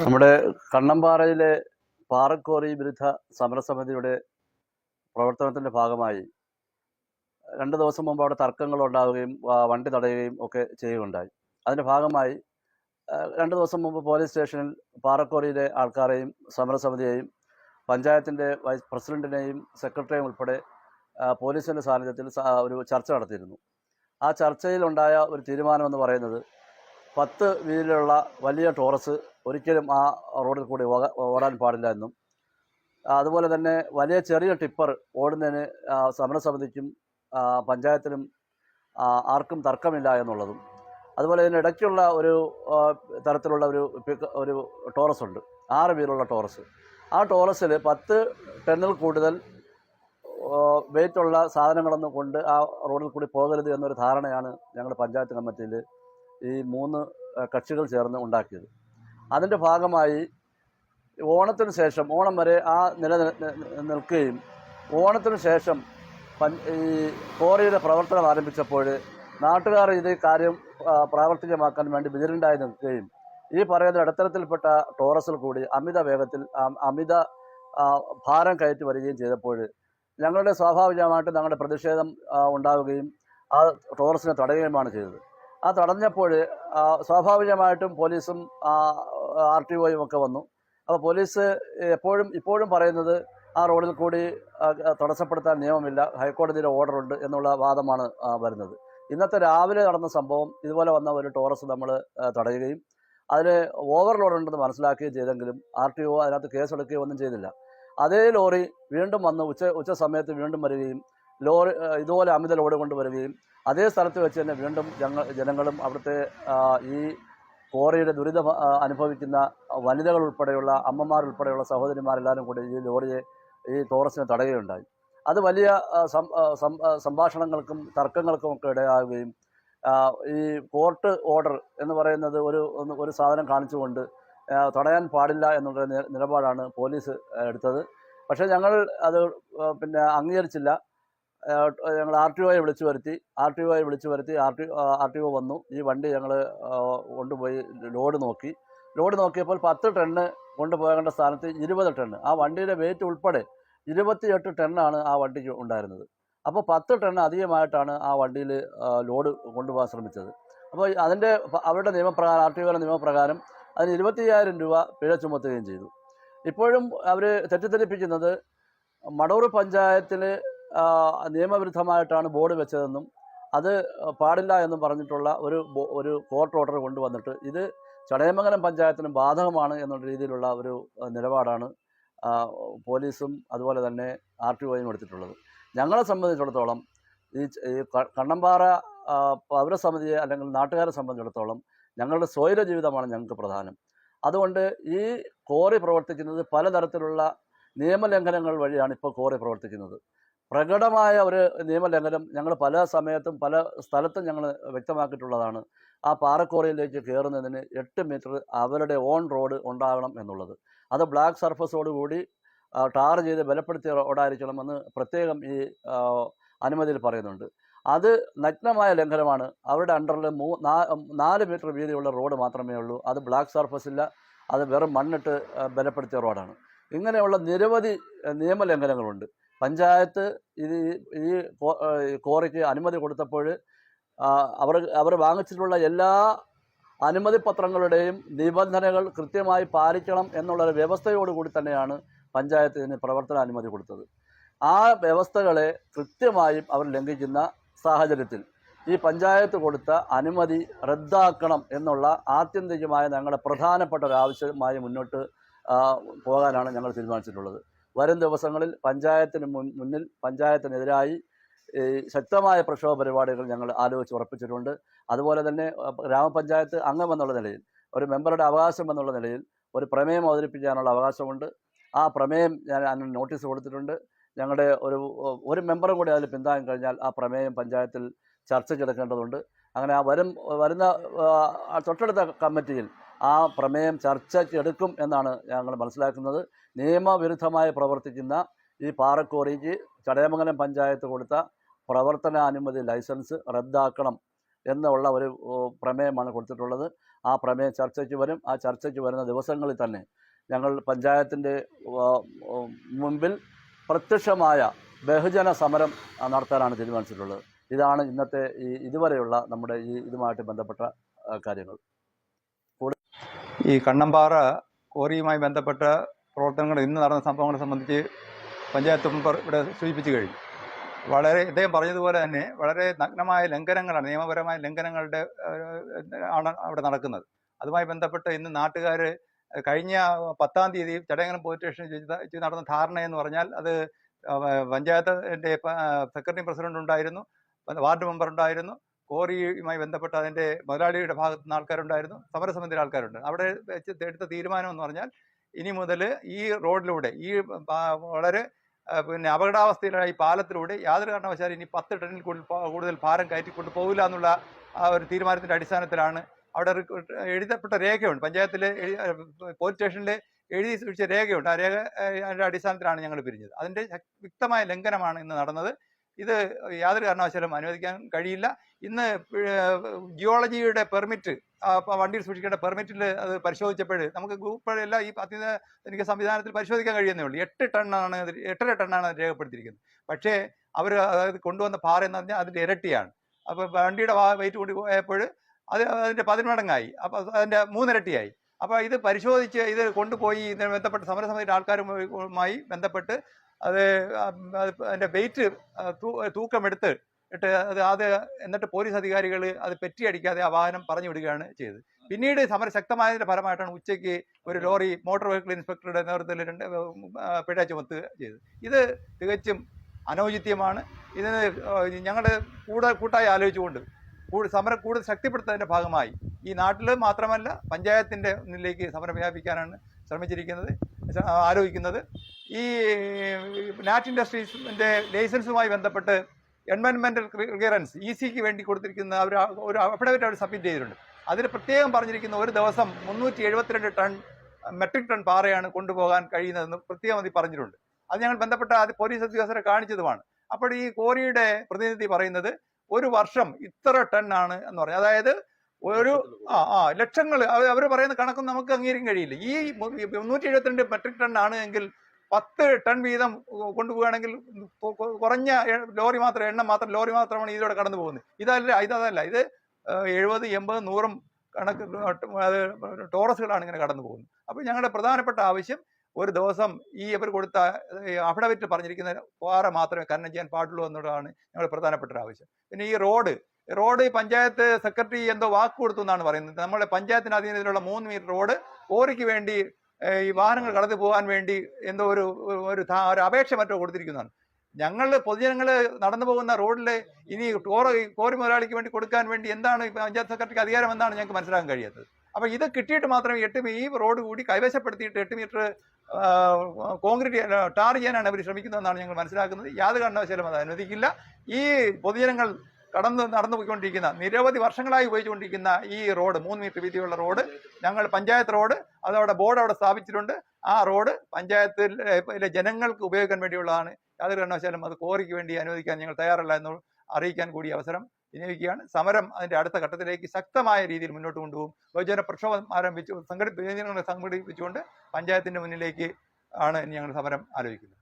നമ്മുടെ കണ്ണമ്പാറയിലെ പാറക്കോറി വിരുദ്ധ സമരസമിതിയുടെ പ്രവർത്തനത്തിൻ്റെ ഭാഗമായി 2 ദിവസം മുമ്പ് അവിടെ തർക്കങ്ങൾ ഉണ്ടാവുകയും വണ്ടി തടയുകയും ഒക്കെ ചെയ്യുകയുണ്ടായി. അതിൻ്റെ ഭാഗമായി 2 ദിവസം മുമ്പ് പോലീസ് സ്റ്റേഷനിൽ പാറക്കോറിയിലെ ആൾക്കാരെയും സമരസമിതിയെയും പഞ്ചായത്തിൻ്റെ വൈസ് പ്രസിഡന്റിനെയും സെക്രട്ടറിയെയും ഉൾപ്പെടെ പോലീസിൻ്റെ സാന്നിധ്യത്തിൽ ഒരു ചർച്ച നടത്തിയിരുന്നു. ആ ചർച്ചയിലുണ്ടായ ഒരു തീരുമാനമെന്ന് പറയുന്നത് 10 വീലിലുള്ള വലിയ ടോറസ് ഒരിക്കലും ആ റോഡിൽ കൂടി ഓടാൻ പാടില്ല എന്നും, അതുപോലെ തന്നെ വലിയ ചെറിയ ടിപ്പർ ഓടുന്നതിന് സമരസമിതിക്കും പഞ്ചായത്തിനും ആർക്കും തർക്കമില്ല എന്നുള്ളതും, അതുപോലെ ഇതിനിടയ്ക്കുള്ള ഒരു തരത്തിലുള്ള ഒരു ടോറസ് ഉണ്ട്, 6 വീലുള്ള ടോറസ്. ആ ടോറസിൽ 10 ടണ്ണിൽ കൂടുതൽ വെയിറ്റുള്ള സാധനങ്ങളൊന്നും കൊണ്ട് ആ റോഡിൽ കൂടി പോകരുത് എന്നൊരു ധാരണയാണ് ഞങ്ങൾ പഞ്ചായത്ത് കമ്മിറ്റിയിൽ ഈ 3 കക്ഷികൾ ചേർന്ന് ഉണ്ടാക്കിയത്. അതിൻ്റെ ഭാഗമായി ഓണത്തിന് ശേഷം, ഓണം വരെ ആ നിൽക്കുകയും ഓണത്തിന് ശേഷം ഈ കോറിയുടെ പ്രവർത്തനം ആരംഭിച്ചപ്പോൾ നാട്ടുകാർ ഇത് കാര്യം പ്രാവർത്തികമാക്കാൻ വേണ്ടി വിജിലൻ്റായി നിൽക്കുകയും ഈ പറയുന്ന ഇടത്തരത്തിൽപ്പെട്ട ടോറസിൽ കൂടി അമിത വേഗത്തിൽ അമിത ഭാരം കയറ്റി വരികയും ചെയ്തപ്പോൾ ഞങ്ങളുടെ സ്വാഭാവികമായിട്ട് ഞങ്ങളുടെ പ്രതിഷേധം ഉണ്ടാവുകയും ആ ടോറസിനെ തടയുകയുമാണ് ചെയ്തത്. ആ തടഞ്ഞപ്പോൾ സ്വാഭാവികമായിട്ടും പോലീസും RTOയും ഒക്കെ വന്നു. അപ്പോൾ പോലീസ് ഇപ്പോഴും പറയുന്നത് ആ റോഡിൽ കൂടി തടസ്സപ്പെടുത്താൻ നിയമമില്ല, ഹൈക്കോടതിയുടെ ഓർഡറുണ്ട് എന്നുള്ള വാദമാണ് വരുന്നത്. ഇന്നത്തെ രാവിലെ നടന്ന സംഭവം ഇതുപോലെ വന്ന ഒരു ടോറസ് നമ്മൾ തടയുകയും അതിന് ഓവർലോഡ് ഉണ്ടെന്ന് മനസ്സിലാക്കുകയും ചെയ്തെങ്കിലും RTO അതിനകത്ത് കേസെടുക്കുകയോ ഒന്നും ചെയ്തില്ല. അതേ ലോറി വീണ്ടും വന്ന് ഉച്ച സമയത്ത് വീണ്ടും വരികയും ലോറി ഇതുപോലെ അമിത ലോഡ് കൊണ്ടുവരികയും അതേ സ്ഥലത്ത് വെച്ച് തന്നെ വീണ്ടും ജനങ്ങളും അവിടുത്തെ ഈ കോറിയുടെ ദുരിതം അനുഭവിക്കുന്ന വനിതകൾ ഉൾപ്പെടെയുള്ള അമ്മമാരുൾപ്പെടെയുള്ള സഹോദരിമാരെല്ലാവരും കൂടി ഈ ടോറസിനെ തടയുകയുണ്ടായി. അത് വലിയ സംഭാഷണങ്ങൾക്കും തർക്കങ്ങൾക്കും ഒക്കെ ഇടയാകുകയും ഈ കോർട്ട് ഓർഡർ എന്ന് പറയുന്നത് ഒരു സാധനം കാണിച്ചുകൊണ്ട് തടയാൻ പാടില്ല എന്നുള്ള നിലപാടാണ് പോലീസ് എടുത്തത്. പക്ഷേ ഞങ്ങൾ അത് അംഗീകരിച്ചില്ല. ഞങ്ങൾ RTOയെ വിളിച്ചു വരുത്തി RTO വന്നു. ഈ വണ്ടി ഞങ്ങൾ കൊണ്ടുപോയി ലോഡ് നോക്കിയപ്പോൾ 10 ടണ്ണ് കൊണ്ടുപോകേണ്ട സ്ഥാനത്ത് 20 ടണ്ണ്, ആ വണ്ടിയുടെ വെയിറ്റ് ഉൾപ്പെടെ 28 ടണ്ണാണ് ആ വണ്ടിക്ക് ഉണ്ടായിരുന്നത്. അപ്പോൾ 10 ടണ്ണ് അധികമായിട്ടാണ് ആ വണ്ടിയിൽ ലോഡ് കൊണ്ടുപോകാൻ ശ്രമിച്ചത്. അപ്പോൾ അവരുടെ നിയമപ്രകാരം, RTOയുടെ നിയമപ്രകാരം അതിന് 25,000 രൂപ പിഴ ചുമത്തുകയും ചെയ്തു. ഇപ്പോഴും അവർ തെറ്റിദ്ധരിപ്പിക്കുന്നത് മടവൂർ പഞ്ചായത്തിൽ നിയമവിരുദ്ധമായിട്ടാണ് ബോർഡ് വെച്ചതെന്നും അത് പാടില്ല എന്നും പറഞ്ഞിട്ടുള്ള ഒരു കോർട്ട് ഓർഡർ കൊണ്ടുവന്നിട്ട് ഇത് ചടയമംഗലം പഞ്ചായത്തിനും ബാധകമാണ് എന്നുള്ള രീതിയിലുള്ള ഒരു നിലപാടാണ് പോലീസും അതുപോലെ തന്നെ RTOയും എടുത്തിട്ടുള്ളത്. ഞങ്ങളെ സംബന്ധിച്ചിടത്തോളം ഈ കണ്ണമ്പാറ പൗരസമിതിയെ അല്ലെങ്കിൽ നാട്ടുകാരെ സംബന്ധിച്ചിടത്തോളം ഞങ്ങളുടെ സ്വൈര ജീവിതമാണ് ഞങ്ങൾക്ക് പ്രധാനം. അതുകൊണ്ട് ഈ കോറി പ്രവർത്തിക്കുന്നത് പലതരത്തിലുള്ള നിയമലംഘനങ്ങൾ വഴിയാണ് ഇപ്പോൾ കോറി പ്രവർത്തിക്കുന്നത്. പ്രകടമായ ഒരു നിയമലംഘനം ഞങ്ങൾ പല സമയത്തും പല സ്ഥലത്തും ഞങ്ങൾ വ്യക്തമാക്കിയിട്ടുള്ളതാണ്. ആ പാറക്കോറിയിലേക്ക് കയറുന്നതിന് 8 മീറ്റർ അവരുടെ ഓൺ റോഡ് ഉണ്ടാകണം എന്നുള്ളത്. അത് ബ്ലാക്ക് സർഫസോടുകൂടി ടാർ ചെയ്ത് ബലപ്പെടുത്തിയ റോഡായിരിക്കണമെന്ന് പ്രത്യേകം ഈ അനുമതിയിൽ പറയുന്നുണ്ട്. അത് നഗ്നമായ ലംഘനമാണ്. അവരുടെ അണ്ടറിൽ 4 മീറ്റർ വീതിയുള്ള റോഡ് മാത്രമേ ഉള്ളൂ. അത് ബ്ലാക്ക് സർഫസ് ഇല്ല, അത് വെറും മണ്ണിട്ട് ബലപ്പെടുത്തിയ റോഡാണ്. ഇങ്ങനെയുള്ള നിരവധി നിയമലംഘനങ്ങളുണ്ട്. പഞ്ചായത്ത് ഈ കോറിക്ക് അനുമതി കൊടുത്തപ്പോൾ അവർ വാങ്ങിച്ചിട്ടുള്ള എല്ലാ അനുമതി പത്രങ്ങളുടെയും നിബന്ധനകൾ കൃത്യമായി പാലിക്കണം എന്നുള്ള വ്യവസ്ഥയോടുകൂടി തന്നെയാണ് പഞ്ചായത്ത് ഇതിന് പ്രവർത്തന അനുമതി കൊടുത്തത്. ആ വ്യവസ്ഥകളെ കൃത്യമായും അവർ ലംഘിക്കുന്ന സാഹചര്യത്തിൽ ഈ പഞ്ചായത്ത് കൊടുത്ത അനുമതി റദ്ദാക്കണം എന്നുള്ള ആത്യന്തികമായ ഞങ്ങളുടെ പ്രധാനപ്പെട്ട ഒരു ആവശ്യമായി മുന്നോട്ട് പോകാനാണ് ഞങ്ങൾ തീരുമാനിച്ചിട്ടുള്ളത്. വരും ദിവസങ്ങളിൽ പഞ്ചായത്തിന് മുന്നിൽ പഞ്ചായത്തിനെതിരായി ശക്തമായ പ്രക്ഷോഭ പരിപാടികൾ ഞങ്ങൾ ആലോചിച്ച് ഉറപ്പിച്ചിട്ടുണ്ട്. അതുപോലെ തന്നെ ഗ്രാമപഞ്ചായത്ത് അംഗമെന്നുള്ള നിലയിൽ, ഒരു മെമ്പറുടെ അവകാശം എന്നുള്ള നിലയിൽ ഒരു പ്രമേയം അവതരിപ്പിക്കാനുള്ള അവകാശമുണ്ട്. ആ പ്രമേയം ഞാൻ നോട്ടീസ് കൊടുത്തിട്ടുണ്ട്. ഞങ്ങളുടെ ഒരു മെമ്പറും കൂടി അതിൽ പിന്താങ്ങി കഴിഞ്ഞാൽ ആ പ്രമേയം പഞ്ചായത്തിൽ ചർച്ചയ്ക്കെടുക്കേണ്ടതുണ്ട്. അങ്ങനെ വരുന്ന തൊട്ടടുത്ത കമ്മിറ്റിയിൽ ആ പ്രമേയം ചർച്ചയ്ക്കെടുക്കും എന്നാണ് ഞങ്ങൾ മനസ്സിലാക്കുന്നത്. നിയമവിരുദ്ധമായി പ്രവർത്തിക്കുന്ന ഈ പാറക്കോറിക്ക് ചടയമംഗലം പഞ്ചായത്ത് കൊടുത്ത പ്രവർത്തന അനുമതി ലൈസൻസ് റദ്ദാക്കണം എന്നുള്ള ഒരു പ്രമേയമാണ് കൊടുത്തിട്ടുള്ളത്. ആ പ്രമേയം ചർച്ചയ്ക്ക് വരും. ആ ചർച്ചയ്ക്ക് വരുന്ന ദിവസങ്ങളിൽ തന്നെ ഞങ്ങൾ പഞ്ചായത്തിൻ്റെ മുൻപിൽ പ്രത്യക്ഷമായ ബഹുജന സമരം നടത്താനാണ് തീരുമാനിച്ചിട്ടുള്ളത്. ഇതാണ് ഇന്നത്തെ ഇതുവരെയുള്ള നമ്മുടെ ഇതുമായിട്ട് ബന്ധപ്പെട്ട കാര്യങ്ങൾ. ഈ കണ്ണമ്പാറ ക്വാറിയുമായി ബന്ധപ്പെട്ട പ്രവർത്തനങ്ങൾ ഇന്ന് നടന്ന സംഭവങ്ങളെ സംബന്ധിച്ച് പഞ്ചായത്ത് മെമ്പർ ഇവിടെ സൂചിപ്പിച്ചു കഴിഞ്ഞു. ഇദ്ദേഹം പറഞ്ഞതുപോലെ തന്നെ വളരെ നഗ്നമായ ലംഘനങ്ങളാണ്, നിയമപരമായ ലംഘനങ്ങളുടെ ആണ് അവിടെ നടക്കുന്നത്. അതുമായി ബന്ധപ്പെട്ട് ഇന്ന് നാട്ടുകാർ കഴിഞ്ഞ 10-ാം തീയതി ചടയമംഗലം പോലീസ് സ്റ്റേഷനിൽ നടന്ന ധാരണ എന്ന് പറഞ്ഞാൽ അത് പഞ്ചായത്തിൻ്റെ സെക്രട്ടറി പ്രസിഡന്റ് ഉണ്ടായിരുന്നു, വാർഡ് മെമ്പർ ഉണ്ടായിരുന്നു, ക്വാറിയുമായി ബന്ധപ്പെട്ട അതിൻ്റെ മുതലാളിയുടെ ഭാഗത്തു നിന്ന് ആൾക്കാരുണ്ടായിരുന്നു, സമരസമിതിയിലെ ആൾക്കാരുണ്ടായിരുന്നു. അവിടെ വെച്ച് എടുത്ത തീരുമാനം എന്ന് പറഞ്ഞാൽ ഇനി മുതൽ ഈ റോഡിലൂടെ ഈ വളരെ അപകടാവസ്ഥയിലായ ഈ പാലത്തിലൂടെ യാതൊരു കാരണവശാലും ഇനി 10 ടണ്ണിൽ കൂടുതൽ ഭാരം കയറ്റിക്കൊണ്ട് പോകില്ല എന്നുള്ള ആ ഒരു തീരുമാനത്തിൻ്റെ അടിസ്ഥാനത്തിലാണ് അവിടെ എഴുതപ്പെട്ട രേഖയുണ്ട്, പഞ്ചായത്തിലെ പോലീസ് സ്റ്റേഷനിൽ എഴുതി സൂക്ഷിച്ച രേഖയുണ്ട്. ആ അതിൻ്റെ അടിസ്ഥാനത്തിലാണ് ഞങ്ങൾ പിരിഞ്ഞത്. അതിൻ്റെ വ്യക്തമായ ലംഘനമാണ് ഇന്ന് നടന്നത്. ഇത് യാതൊരു കാരണവശാലും അനുവദിക്കാൻ കഴിയില്ല. ഇന്ന് ജിയോളജിയുടെ പെർമിറ്റ്, വണ്ടിയിൽ സൂക്ഷിക്കേണ്ട പെർമിറ്റിൽ അത് പരിശോധിച്ചപ്പോൾ നമുക്ക് ഗ്രൂപ്പുകളെല്ലാം ഈ അത്യാധുനിക സംവിധാനത്തിൽ പരിശോധിക്കാൻ കഴിയുന്നേ ഉള്ളൂ. 8.5 ടണ്ണാണ് അത് രേഖപ്പെടുത്തിയിരിക്കുന്നത്. പക്ഷേ അവർ അതായത് കൊണ്ടുവന്ന പാറ എന്ന് പറഞ്ഞാൽ അതിൻ്റെ ഇരട്ടിയാണ്. അപ്പോൾ വണ്ടിയുടെ വെയിറ്റ് കൊണ്ട് പോയപ്പോൾ അതിൻ്റെ 10 മടങ്ങായി, അപ്പോൾ അതിൻ്റെ 3 ഇരട്ടിയായി. അപ്പോൾ ഇത് പരിശോധിച്ച് ഇത് കൊണ്ടുപോയി ഇതിന് ബന്ധപ്പെട്ട് സമരസമിതിയുടെ ആൾക്കാരുമായി ബന്ധപ്പെട്ട് അതിൻ്റെ വെയിറ്റ് തൂക്കമെടുത്ത് എന്നിട്ട് പോലീസ് അധികാരികൾ അത് പെറ്റിയടിക്കാതെ ആ വാഹനം പറഞ്ഞു വിടുകയാണ് ചെയ്തത്. പിന്നീട് സമരം ശക്തമായതിൻ്റെ ഫലമായിട്ടാണ് ഉച്ചയ്ക്ക് ഒരു ലോറി മോട്ടോർ വെഹിക്കിൾ ഇൻസ്പെക്ടറുടെ നേതൃത്വത്തിൽ 2 പിഴ ചുമത്തുക ചെയ്തത്. ഇത് തികച്ചും അനൗചിത്യമാണ്. ഇതിന് ഞങ്ങൾ കൂട്ടായി ആലോചിച്ചുകൊണ്ട് സമരം കൂടുതൽ ശക്തിപ്പെടുത്തുന്നതിൻ്റെ ഭാഗമായി ഈ നാട്ടിൽ മാത്രമല്ല പഞ്ചായത്തിൻ്റെ മുന്നിലേക്ക് സമരം വ്യാപിക്കാനാണ് ആലോചിക്കുന്നത്. ഈ നാറ്റ് ഇൻഡസ്ട്രീസിൻ്റെ ലൈസൻസുമായി ബന്ധപ്പെട്ട് എൻവയൺമെൻറ്റൽ ക്ലിയറൻസ് ECക്ക് വേണ്ടി കൊടുത്തിരിക്കുന്ന ഒരു അഫിഡവിറ്റ് അവർ സബ്മിറ്റ് ചെയ്തിട്ടുണ്ട്. അതിൽ പ്രത്യേകം പറഞ്ഞിരിക്കുന്ന ഒരു ദിവസം 372 മെട്രിക് ടൺ പാറയാണ് കൊണ്ടുപോകാൻ കഴിയുന്നതെന്ന് പ്രത്യേകം അതിൽ പറഞ്ഞിട്ടുണ്ട്. അത് ഞങ്ങൾ ബന്ധപ്പെട്ട പോലീസ് ഉദ്യോഗസ്ഥരെ കാണിച്ചതുമാണ്. അപ്പോൾ ഈ ക്വാറിയുടെ പ്രതിനിധി പറയുന്നത് ഒരു വർഷം ഇത്ര ടൺ ആണ് എന്ന് പറഞ്ഞു. അതായത് ഒരു ലക്ഷങ്ങൾ അവർ പറയുന്ന കണക്കൊന്നും നമുക്ക് അംഗീകരിക്കാൻ കഴിയില്ല. ഈ 372 മെട്രിക് ടൺ ആണ് എങ്കിൽ 10 ടൺ വീതം കൊണ്ടുപോവുകയാണെങ്കിൽ കുറഞ്ഞ ലോറി മാത്രം, എണ്ണം മാത്രം ലോറി മാത്രമാണ് ഇതിലൂടെ കടന്നു പോകുന്നത്. ഇതല്ല ഇത് 70, 80, 100 കണക്ക് ടോറസുകളാണ് ഇങ്ങനെ കടന്നു പോകുന്നത്. അപ്പോൾ ഞങ്ങളുടെ പ്രധാനപ്പെട്ട ആവശ്യം ഒരു ദിവസം ഈ ഇവർ കൊടുത്ത അഫിഡവിറ്റിൽ പറഞ്ഞിരിക്കുന്ന പാറ മാത്രമേ ഖനനം ചെയ്യാൻ പാടുള്ളൂ എന്നുള്ളതാണ് ഞങ്ങളുടെ പ്രധാനപ്പെട്ട ആവശ്യം. പിന്നെ ഈ റോഡ് പഞ്ചായത്ത് സെക്രട്ടറി എന്തോ വാക്ക് കൊടുത്തു എന്നാണ് പറയുന്നത്. നമ്മുടെ പഞ്ചായത്തിന് അധീനത്തിലുള്ള 3 മീറ്റർ റോഡ് ക്വാറിക്ക് വേണ്ടി ഈ വാഹനങ്ങൾ കടന്നു പോകാൻ വേണ്ടി എന്തോ ഒരു അപേക്ഷ മറ്റോ കൊടുത്തിരിക്കുന്നതാണ്. ഞങ്ങൾ പൊതുജനങ്ങൾ നടന്നു പോകുന്ന റോഡിൽ ഇനി ക്വാറി മുതലാളിക്ക് വേണ്ടി കൊടുക്കാൻ വേണ്ടി എന്താണ് പഞ്ചായത്ത് സെക്രട്ടറിക്ക് അധികാരം എന്നാണ് ഞങ്ങൾക്ക് മനസ്സിലാക്കാൻ കഴിയാത്തത്. അപ്പോൾ ഇത് കിട്ടിയിട്ട് മാത്രമേ ഈ റോഡ് കൂടി കൈവശപ്പെടുത്തിയിട്ട് 8 മീറ്റർ കോൺക്രീറ്റ് ടാർ ചെയ്യാനാണ് അവർ ശ്രമിക്കുന്നതെന്നാണ് ഞങ്ങൾ മനസ്സിലാക്കുന്നത്. യാതൊരു കാരണവശാലും അത് അനുവദിക്കില്ല. ഈ പൊതുജനങ്ങൾ നടന്നു പോയിക്കൊണ്ടിരിക്കുന്ന നിരവധി വർഷങ്ങളായി ഉപയോഗിച്ചുകൊണ്ടിരിക്കുന്ന ഈ റോഡ് 3 മീറ്റർ വീതിയുള്ള റോഡ് ഞങ്ങൾ പഞ്ചായത്ത് റോഡ് അതവിടെ ബോർഡ് അവിടെ സ്ഥാപിച്ചിട്ടുണ്ട്. ആ റോഡ് പഞ്ചായത്തിലെ ജനങ്ങൾക്ക് ഉപയോഗിക്കാൻ വേണ്ടിയുള്ളതാണ്. യാതൊരു കാരണവശാലും അത് ക്വാറിക്ക് വേണ്ടി അനുവദിക്കാൻ ഞങ്ങൾ തയ്യാറല്ല എന്ന് അറിയിക്കാൻ കൂടി അവസരം വിനിയോഗിക്കുകയാണ്. സമരം അതിൻ്റെ അടുത്ത ഘട്ടത്തിലേക്ക് ശക്തമായ രീതിയിൽ മുന്നോട്ട് കൊണ്ടുപോകും. ബഹുജന പ്രക്ഷോഭം സംഘടിപ്പിച്ചുകൊണ്ട് പഞ്ചായത്തിൻ്റെ മുന്നിലേക്ക് ആണ് ഞങ്ങൾ സമരം ആലോചിക്കുന്നത്.